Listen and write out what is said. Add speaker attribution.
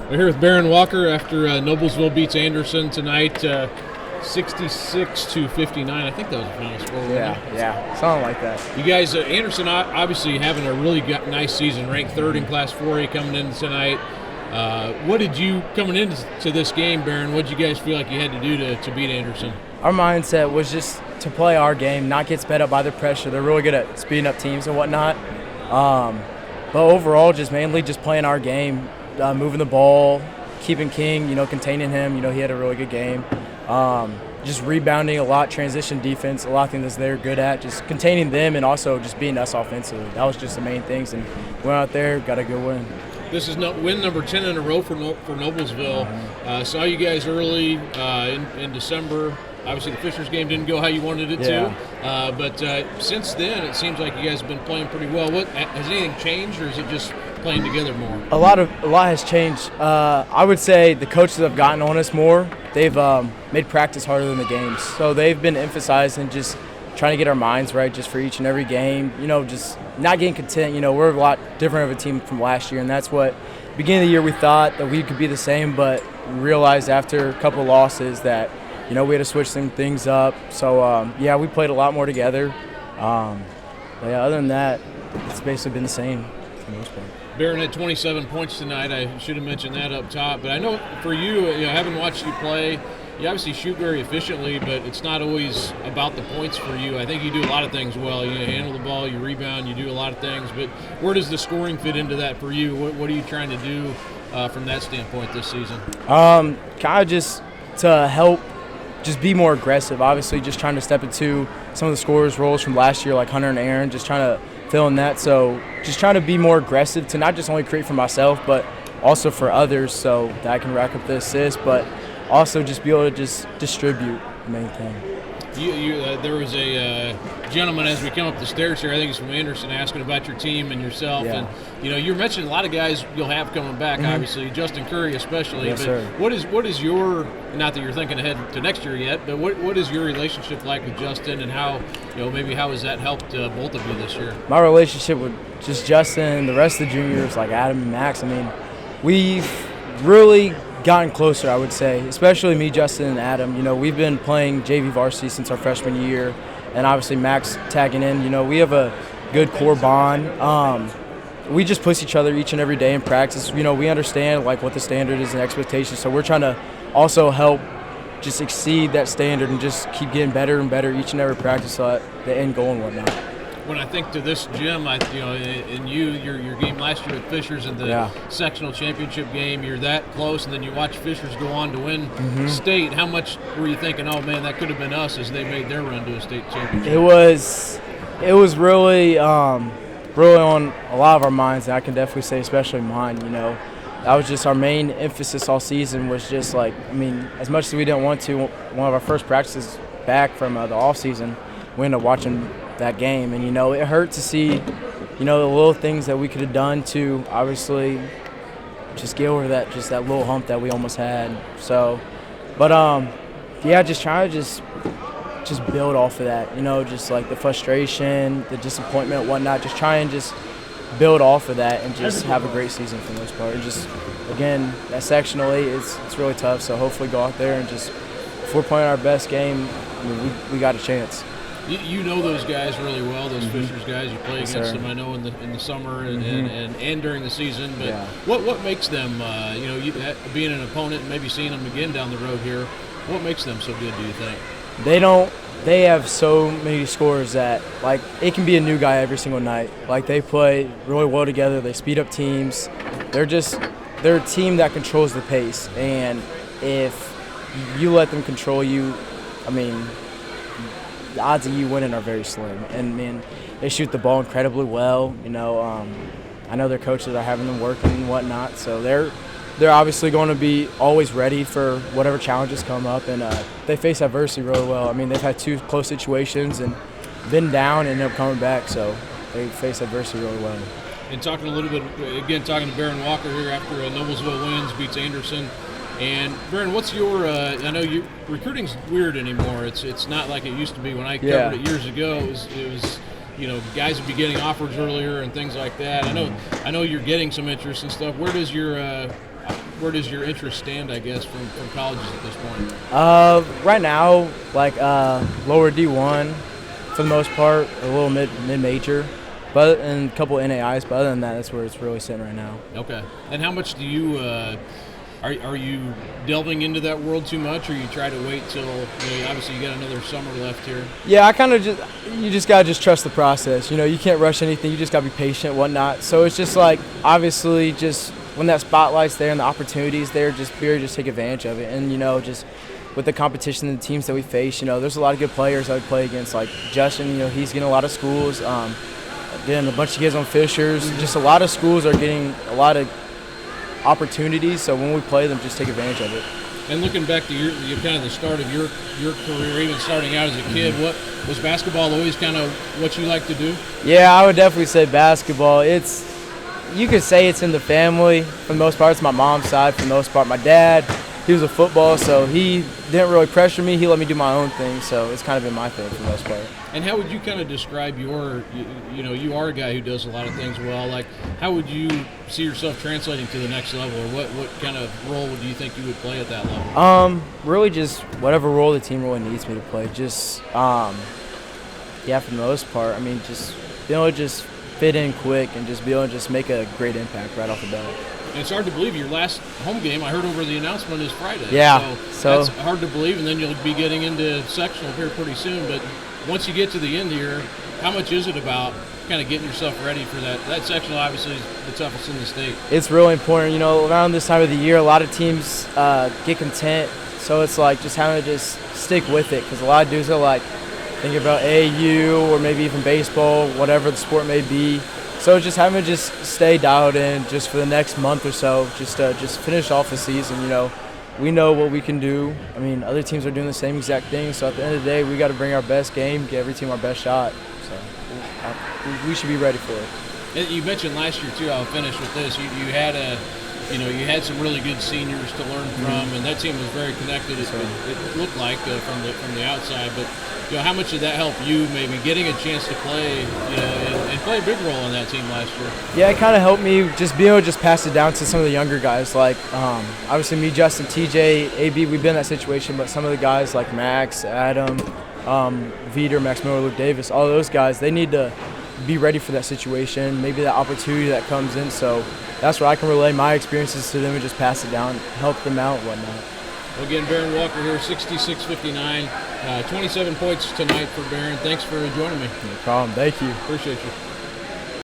Speaker 1: We're here with Barron Walker after Noblesville beats Anderson tonight, 66-59. I think that was the final score.
Speaker 2: Yeah, something like that.
Speaker 1: You guys, Anderson obviously having a really nice season, ranked third in Class 4A coming in tonight. What did you, coming into this game, Barron, what did you guys feel like you had to do to beat Anderson?
Speaker 2: Our mindset was just to play our game, not get sped up by the pressure. They're really good at speeding up teams and whatnot. But overall, just mainly just playing our game, moving the ball, keeping King, containing him. He had a really good game. Just rebounding a lot, transition defense, a lot of things that they're good at, just containing them and also just beating us offensively. That was just the main things, and went out there, got a good win.
Speaker 1: This is win number 10 in a row for Noblesville. Saw you guys early in December. Obviously, the Fishers game didn't go how you wanted it to. But since then, it seems like you guys have been playing pretty well. Has anything changed, or is it just playing together more?
Speaker 2: A lot has changed. I would say the coaches have gotten on us more. They've made practice harder than the games. So they've been emphasizing just trying to get our minds right just for each and every game. Just not getting content. We're a lot different of a team from last year, and that's what beginning of the year we thought that we could be the same, but we realized after a couple of losses that we had to switch some things up. So, we played a lot more together. Other than that, it's basically been the same for the most part.
Speaker 1: Barron had 27 points tonight. I should have mentioned that up top. But I know for you, having watched you play, you obviously shoot very efficiently, but it's not always about the points for you. I think you do a lot of things well. You handle the ball, you rebound, you do a lot of things. But where does the scoring fit into that for you? What are you trying to do from that standpoint this season?
Speaker 2: Kind of just to help just be more aggressive. Obviously, just trying to step into some of the scorers' roles from last year, like Hunter and Aaron, just trying to fill in that. So just trying to be more aggressive to not just only create for myself, but also for others so that I can rack up the assists, but also just be able to just distribute, the main thing.
Speaker 1: There was a gentleman as we come up the stairs here, I think it's from Anderson, asking about your team and yourself.
Speaker 2: Yeah.
Speaker 1: And, you're mentioning a lot of guys you'll have coming back, obviously, Justin Curry especially.
Speaker 2: Yes,
Speaker 1: but
Speaker 2: sir.
Speaker 1: What is your, not that you're thinking ahead to next year yet, but what is your relationship like with Justin, and how, maybe how has that helped both of you this year?
Speaker 2: My relationship with just Justin and the rest of the juniors, like Adam and Max, we've really gotten closer, I would say, especially me, Justin, and Adam. We've been playing JV varsity since our freshman year, and obviously Max tagging in. We have a good core bond. We just push each other each and every day in practice. We understand what the standard is and expectations, so we're trying to also help just exceed that standard and just keep getting better and better each and every practice so the end goal and whatnot.
Speaker 1: When I think to this gym, in your game last year at Fishers in the sectional championship game, you're that close, and then you watch Fishers go on to win state. How much were you thinking, oh man, that could have been us as they made their run to a state championship?
Speaker 2: It was really on a lot of our minds, and I can definitely say especially mine. That was just our main emphasis all season, was just as much as we didn't want to, one of our first practices back from the off season, we ended up watching that game, and it hurt to see the little things that we could have done to obviously just get over that little hump that we almost had. So but just trying to just build off of that, just like the frustration, the disappointment, whatnot, just try and just build off of that and just have a great season for the most part. And just again, that sectionally it's really tough, so hopefully go out there and just, if we're playing our best game, we got a chance.
Speaker 1: You know those guys really well, those Fishers guys. You play against them, I know, in the summer and during the season. But what makes them, being an opponent and maybe seeing them again down the road here, what makes them so good, do you think?
Speaker 2: They have so many scorers that, it can be a new guy every single night. They play really well together. They speed up teams. They're a team that controls the pace. And if you let them control you, the odds of you winning are very slim. And they shoot the ball incredibly well. I know their coaches are having them working and whatnot, so they're obviously going to be always ready for whatever challenges come up, and they face adversity really well. They've had two close situations and been down and ended up coming back, so they face adversity really well.
Speaker 1: And talking a little bit, again, talking to Barron Walker here after Noblesville wins, beats Anderson. And Barron, what's your? I know recruiting's weird anymore. It's not like it used to be when I covered it years ago. It was guys would be getting offers earlier and things like that. I know you're getting some interest and stuff. Where does your where does your interest stand, I guess, from colleges at this point?
Speaker 2: Right now, like lower D1 for the most part, a little mid-major, but and a couple NAIs. But other than that, that's where it's really sitting right now.
Speaker 1: Okay. And how much do you are you delving into that world too much, or you try to wait till obviously you got another summer left here?
Speaker 2: Yeah, I kind of you just gotta trust the process. You can't rush anything. You just gotta be patient, whatnot. So it's just like obviously just when that spotlight's there and the opportunity's there, just take advantage of it. And just with the competition and the teams that we face, there's a lot of good players I play against. Like Justin, he's getting a lot of schools. Getting a bunch of kids on Fishers. Just a lot of schools are getting a lot of opportunities. So when we play them, just take advantage of it.
Speaker 1: And looking back to your kind of the start of your career, even starting out as a kid, what was basketball always kind of what you like to do?
Speaker 2: Yeah, I would definitely say basketball. You could say it's in the family. For the most part, it's my mom's side. For the most part, my dad, he was a football, so he didn't really pressure me. He let me do my own thing, so it's kind of been my thing for the most part.
Speaker 1: And how would you kind of describe you are a guy who does a lot of things well. Like, how would you see yourself translating to the next level, or what kind of role do you think you would play at that level?
Speaker 2: Really just whatever role the team really needs me to play. Just, for the most part, I mean, just being able to just fit in quick and just be able to just make a great impact right off the bat.
Speaker 1: And it's hard to believe your last home game, I heard over the announcement, is Friday.
Speaker 2: Yeah.
Speaker 1: So that's hard to believe, and then you'll be getting into sectional here pretty soon. But once you get to the end here, how much is it about kind of getting yourself ready for that? That sectional obviously is the toughest in the state.
Speaker 2: It's really important. Around this time of the year, a lot of teams get content. So it's like just having to just stick with it, because a lot of dudes are like thinking about AAU or maybe even baseball, whatever the sport may be. So just having to just stay dialed in just for the next month or so, just finish off the season. We know what we can do. I mean, other teams are doing the same exact thing. So at the end of the day, we got to bring our best game, give every team our best shot. So we should be ready for it.
Speaker 1: And you mentioned last year too. I'll finish with this. You had some really good seniors to learn from, and that team was very connected. It looked like from the outside, but. How much did that help you maybe getting a chance to play, and play a big role on that team last year?
Speaker 2: Yeah, it kind of helped me just being able to just pass it down to some of the younger guys. Like, obviously me, Justin, TJ, AB, we've been in that situation, but some of the guys like Max, Adam, Veter, Max Miller, Luke Davis, all those guys, they need to be ready for that situation, maybe that opportunity that comes in. So that's where I can relay my experiences to them and just pass it down, help them out and whatnot.
Speaker 1: Well, again, Baron Walker here, 66-59, 27 points tonight for Baron. Thanks for joining me.
Speaker 2: No problem. Thank you.
Speaker 1: Appreciate you.